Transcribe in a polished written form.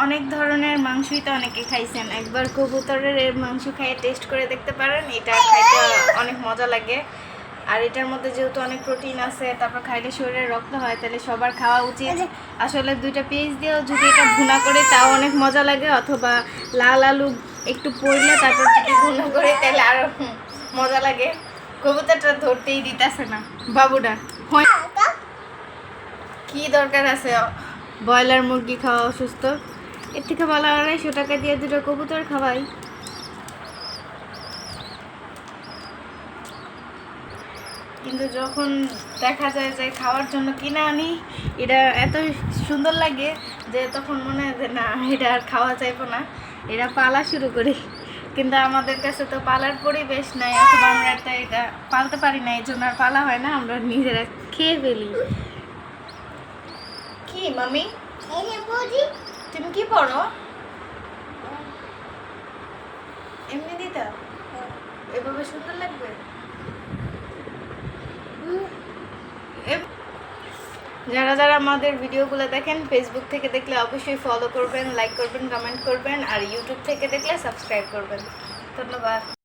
অনেক ধরনের মাংসই তো অনেকে খাইছেন, একবার কবুতরের এর মাংস খাইয়ে টেস্ট করে দেখতে পারেন। এটা খাইতে অনেক মজা লাগে। আর এটার মধ্যে যেহেতু অনেক প্রোটিন আছে, তারপর খাইলে শরীরে রক্ত হয়, তাহলে সবার খাওয়া উচিত। আসলে 2টা পেঁয়াজ দিয়েও যদি এটা ভুনা করে তাও অনেক মজা লাগে, অথবা লাল আলু একটু পড়লে তারপর যদি ভুনা করে তাহলে আরও মজা লাগে। কবুতরটা ধরতেই দিতেছে না বাবুটা। কি দরকার আছে ব্রয়লার মুরগি খাওয়া অসুস্থ, এর থেকে ভালো 250 টাকা দিয়ে 2টা কবুতর খাওয়াই। কিন্তু যখন দেখা যায় যে খাওয়ার জন্য কিনে আনি, এটা এত সুন্দর লাগে যে তখন মনে হয় যে না, এটা আর খাওয়া যাইব না, এটা পালা শুরু করি। কিন্তু আমাদের কাছে তো পালার পরিবেশ নাই, অথবা আমরা এটা পালতে পারি না, এই জন্য আর পালা হয় না, আমরা নিজেরা খেয়ে ফেলি। কি মামি, তুমি কি পড়ো? এমনি দিতা এভাবে সুন্দর লাগবে। যারা যারা আমাদের ভিডিওগুলো দেখেন, ফেসবুক থেকে দেখলে অবশ্যই ফলো করবেন, লাইক করবেন, কমেন্ট করবেন, আর ইউটিউব থেকে দেখলে সাবস্ক্রাইব করবেন। ধন্যবাদ।